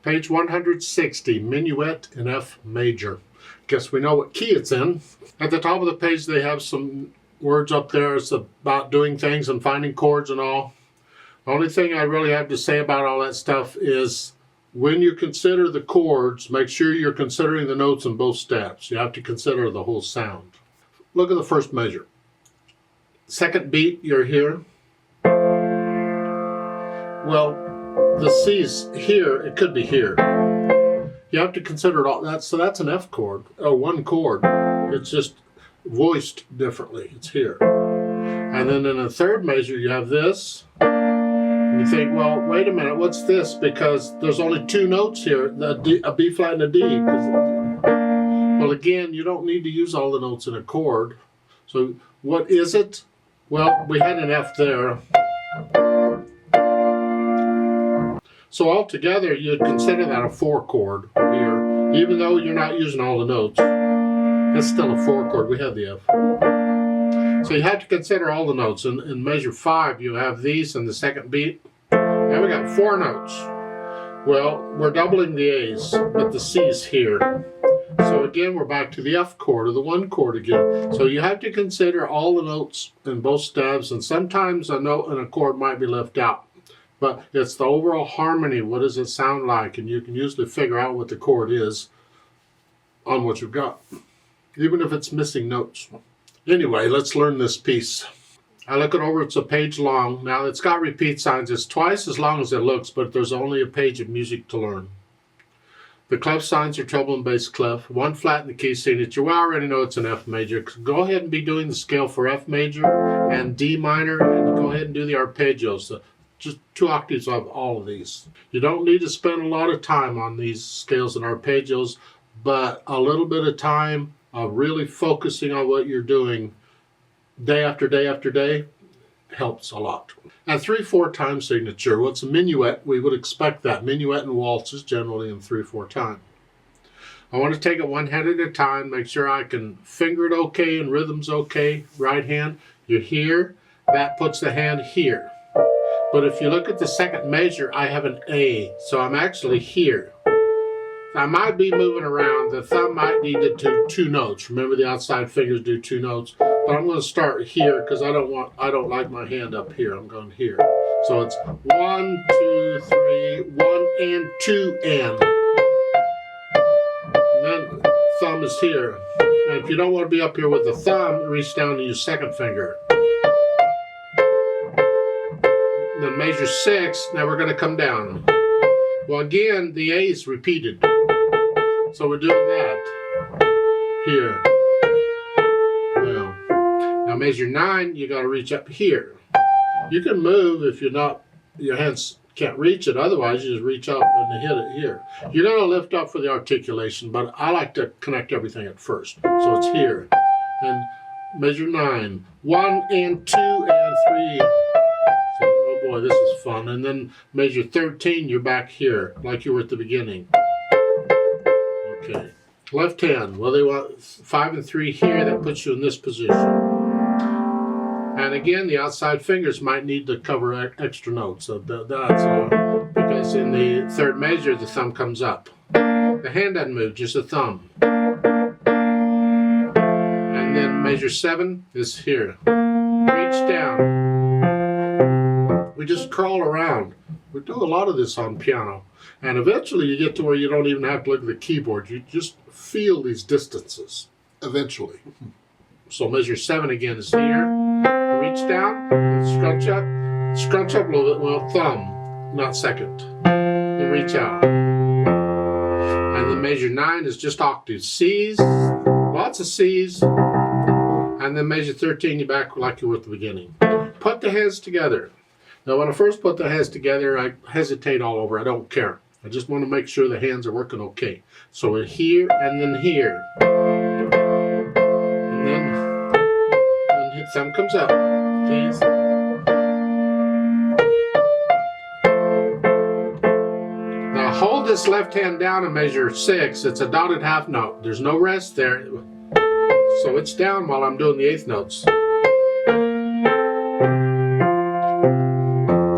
Page 160, Minuet in F major. Guess we know what key it's in. At the top of the page they have some words up there. It's about doing things and finding chords and all. The only thing I really have to say about all that stuff is when you consider the chords, make sure you're considering the notes in both steps. You have to consider the whole sound. Look at the first measure. Second beat, you're here. Well, the C's here, it could be here. You have to consider all that. So that's an F chord, or one chord. It's just voiced differently. It's here. And then in the third measure, you have this. And you think, well, wait a minute, what's this? Because there's only two notes here, a B flat and a D. Well, again, you don't need to use all the notes in a chord. So what is it? Well, we had an F there. So altogether, you'd consider that a 4 chord here. Even though you're not using all the notes, it's still a 4 chord. We have the F. So you have to consider all the notes. In measure 5, you have these in the second beat. Now we got 4 notes. Well, we're doubling the A's, but the C's here. So again, we're back to the F chord, or the 1 chord again. So you have to consider all the notes in both steps, and sometimes a note and a chord might be left out. But it's the overall harmony. What does it sound like? And you can usually figure out what the chord is on what you've got, even if it's missing notes. Anyway, let's learn this piece. I look it over, it's a page long. Now it's got repeat signs. It's twice as long as it looks, but there's only a page of music to learn. The clef signs are treble and bass clef. 1 flat in the key signature. We already know it's an F major. Go ahead and be doing the scale for F major and D minor, and go ahead and do the arpeggios. Just 2 octaves of all of these. You don't need to spend a lot of time on these scales and arpeggios, but a little bit of time of really focusing on what you're doing day after day after day helps a lot. And 3/4 time signature. What's a minuet? We would expect that. Minuet and waltz is generally in 3/4 time. I want to take it one hand at a time, make sure I can finger it okay and rhythm's okay. Right hand, you're here. That puts the hand here. But if you look at the second measure, I have an A, so I'm actually here. I might be moving around. The thumb might need to do 2 notes. Remember, the outside fingers do 2 notes. But I'm going to start here because I don't like my hand up here. I'm going here. So it's 1, 2, 3, 1 and 2 and. And then thumb is here. And if you don't want to be up here with the thumb, reach down and use second finger. Then measure 6, now we're going to come down. Well, again, the A is repeated. So we're doing that here. Well, now measure 9, you got to reach up here. You can move if you're not, your hands can't reach it. Otherwise, you just reach up and hit it here. You're going to lift up for the articulation, but I like to connect everything at first. So it's here. And measure 9. 1 and 2 and 3. Boy, this is fun. And then measure 13, you're back here, like you were at the beginning. Okay. Left hand, well, they want 5 and 3 here. That puts you in this position. And again, the outside fingers might need to cover extra notes. So that's all. Because in the third measure, the thumb comes up. The hand doesn't move, just the thumb. And then measure 7 is here. Reach down. We just crawl around. We do a lot of this on piano. And eventually you get to where you don't even have to look at the keyboard. You just feel these distances, eventually. So measure 7 again is here. Reach down, and scrunch up a little bit. Well, thumb, not second. Then reach out. And then measure 9 is just octaves. C's, lots of C's. And then measure 13, you're back like you were at the beginning. Put the hands together. Now, when I first put the hands together, I hesitate all over. I don't care. I just want to make sure the hands are working okay. So we're here and then here. And then thumb comes up. Please. Now hold this left hand down and measure 6. It's a dotted half note. There's no rest there. So it's down while I'm doing the 8th notes.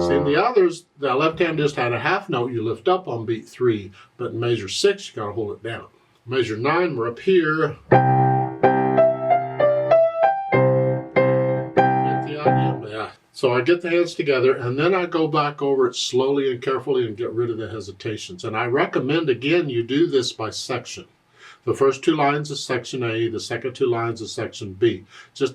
See, in the the others, the left hand just had a half note you lift up on beat 3, but in measure 6 you got to hold it down. Measure 9, we're up here. Get the idea? Yeah. So I get the hands together, and then I go back over it slowly and carefully and get rid of the hesitations. And I recommend, again, you do this by section. The first 2 lines is section A, the second 2 lines is section B. Just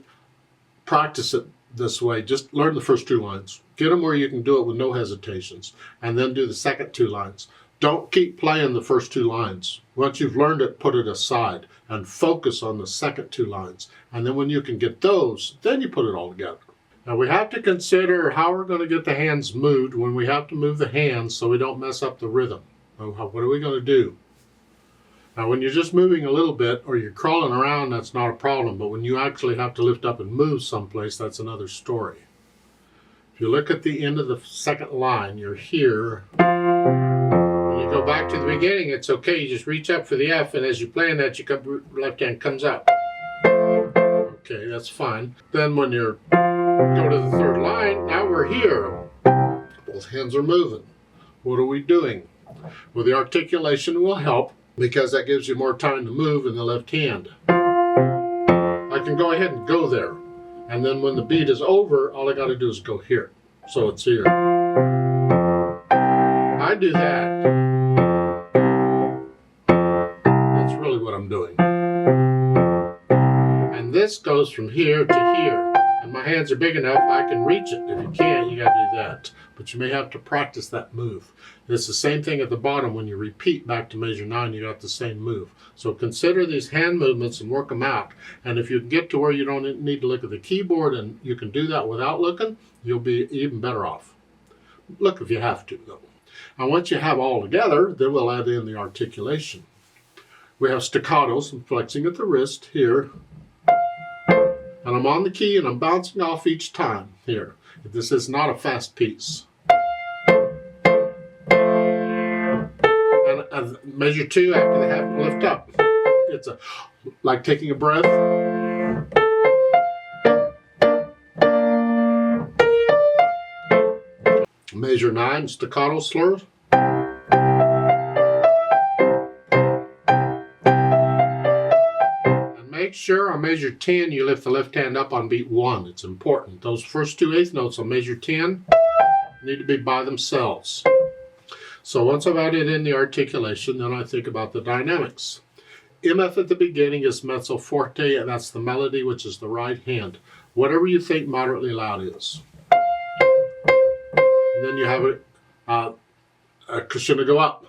practice it this way. Just learn the first 2 lines. Get them where you can do it with no hesitations, and then do the second 2 lines. Don't keep playing the first 2 lines. Once you've learned it, put it aside and focus on the second 2 lines. And then when you can get those, then you put it all together. Now we have to consider how we're going to get the hands moved when we have to move the hands so we don't mess up the rhythm. What are we going to do? Now when you're just moving a little bit or you're crawling around, that's not a problem. But when you actually have to lift up and move someplace, that's another story. If you look at the end of the second line, you're here. When you go back to the beginning, it's okay. You just reach up for the F, and as you're playing that, your left hand comes up. Okay, that's fine. Then when you go to the third line, now we're here. Both hands are moving. What are we doing? Well, the articulation will help because that gives you more time to move in the left hand. I can go ahead and go there. And then when the beat is over, all I got to do is go here. So it's here. I do that. That's really what I'm doing. And this goes from here to here. And my hands are big enough, I can reach it. If you can't, you got to do that. But you may have to practice that move. It's the same thing at the bottom. When you repeat back to measure 9, you got the same move. So consider these hand movements and work them out. And if you get to where you don't need to look at the keyboard and you can do that without looking, you'll be even better off. Look if you have to, though. And once you have all together, then we'll add in the articulation. We have staccatos and flexing at the wrist here. And I'm on the key and I'm bouncing off each time here. This is not a fast piece. And measure 2 after the half lift up. It's like taking a breath. Measure 9, staccato slurs. Make sure on measure 10 you lift the left hand up on beat 1. It's important. Those first 2 eighth notes on measure 10 need to be by themselves. So once I've added in the articulation, then I think about the dynamics. MF at the beginning is mezzo forte, and that's the melody, which is the right hand. Whatever you think moderately loud is. And then you have a crescendo go up.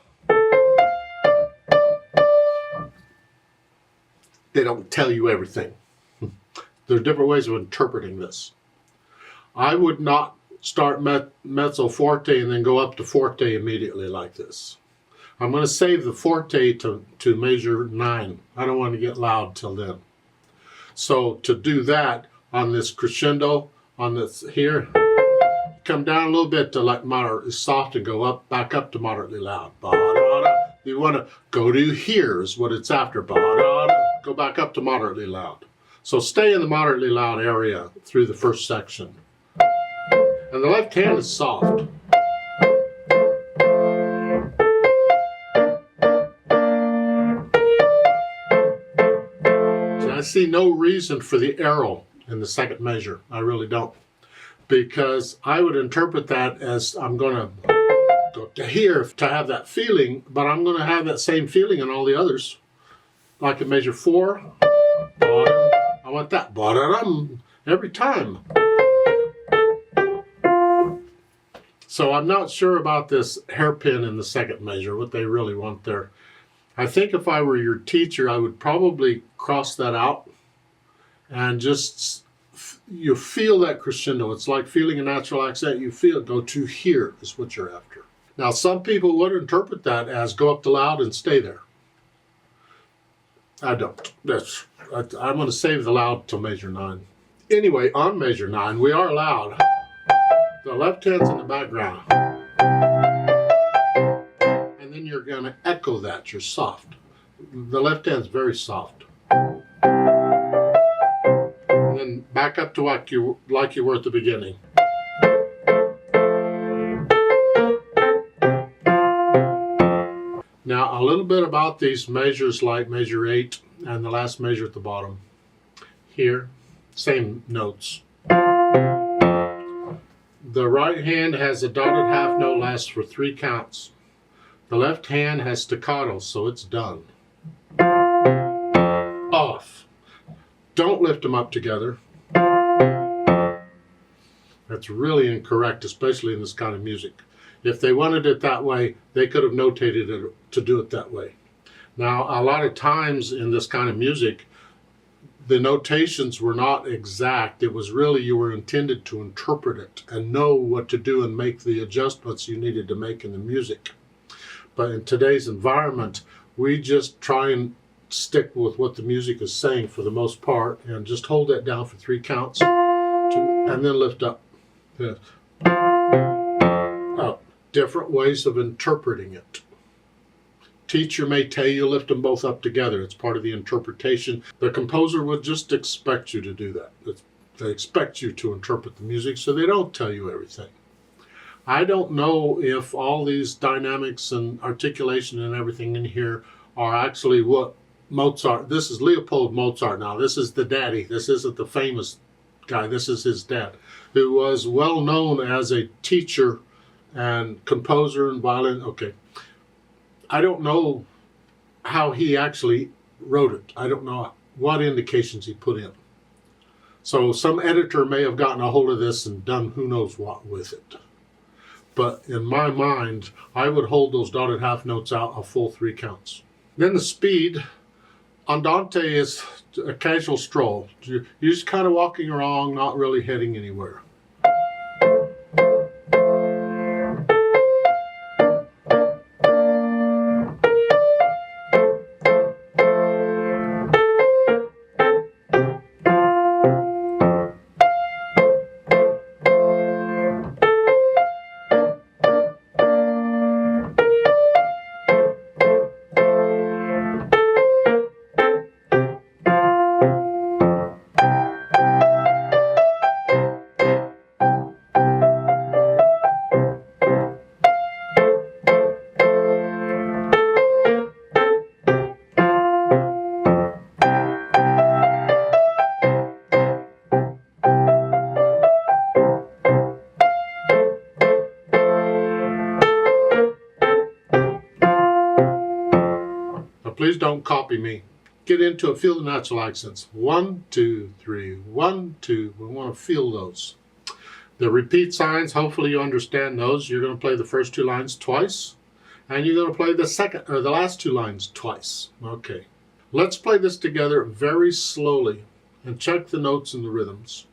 They don't tell you everything. There are different ways of interpreting this. I would not start mezzo forte and then go up to forte immediately like this. I'm going to save the forte to measure 9. I don't want to get loud till then. So to do that on this crescendo, on this here, come down a little bit to like moderately soft and go up, back up to moderately loud. Ba-da-da. You want to go to here is what it's after. Ba-da-da. Go back up to moderately loud. So stay in the moderately loud area through the first section. And the left hand is soft. So I see no reason for the arrow in the second measure. I really don't. Because I would interpret that as I'm going to go to here to have that feeling, but I'm going to have that same feeling in all the others. Like in measure 4, I want that every time. So I'm not sure about this hairpin in the second measure, what they really want there. I think if I were your teacher, I would probably cross that out and just, you feel that crescendo. It's like feeling a natural accent. You feel it. Go to here is what you're after. Now, some people would interpret that as go up to loud and stay there. I don't. I'm going to save the loud till measure 9. Anyway, on measure 9, we are loud. The left hand's in the background. And then you're going to echo that. You're soft. The left hand's very soft. And then back up to like you were at the beginning. Now, a little bit about these measures like measure 8 and the last measure at the bottom. Here, same notes. The right hand has a dotted half note, lasts for 3 counts. The left hand has staccato, so it's done. Off. Don't lift them up together. That's really incorrect, especially in this kind of music. If they wanted it that way, they could have notated it to do it that way. Now, a lot of times in this kind of music, the notations were not exact. It was really you were intended to interpret it and know what to do and make the adjustments you needed to make in the music. But in today's environment, we just try and stick with what the music is saying for the most part and just hold that down for 3 counts and then lift up. Different ways of interpreting it. Teacher may tell you lift them both up together. It's part of the interpretation. The composer would just expect you to do that. They expect you to interpret the music, so they don't tell you everything. I don't know if all these dynamics and articulation and everything in here are actually what Mozart, this is Leopold Mozart now. This is the daddy. This isn't the famous guy. This is his dad, who was well known as a teacher and composer and violin. Okay. I don't know how he actually wrote it. I don't know what indications he put in. So some editor may have gotten a hold of this and done who knows what with it. But in my mind, I would hold those dotted half notes out a full 3 counts. Then the speed. Andante is a casual stroll. You're just kind of walking along, not really heading anywhere. Please don't copy me. Get into it. Feel the natural accents. 1, 2, 3, 1, 2. We want to feel those. The repeat signs, hopefully you understand those. You're going to play the first 2 lines twice, and you're going to play the last 2 lines twice. Okay. Let's play this together very slowly and check the notes and the rhythms.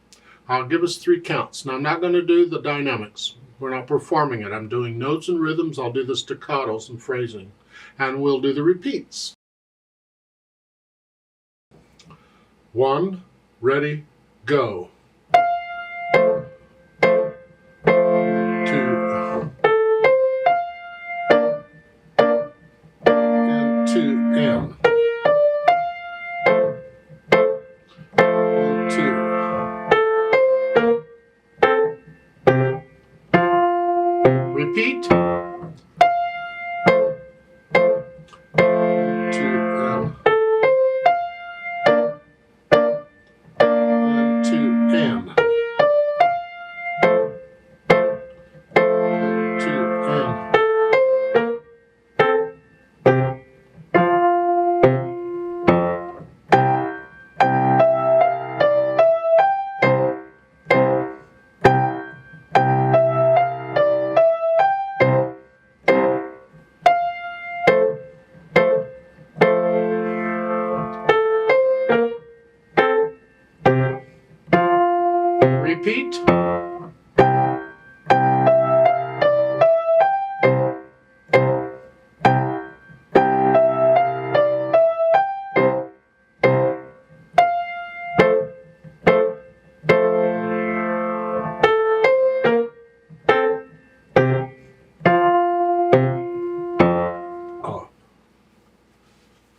I'll give us 3 counts. Now, I'm not going to do the dynamics. We're not performing it. I'm doing notes and rhythms. I'll do the staccatos and phrasing, and we'll do the repeats. 1, ready, go. 2, and 2, and 2. Repeat. 2, and 2, and repeat.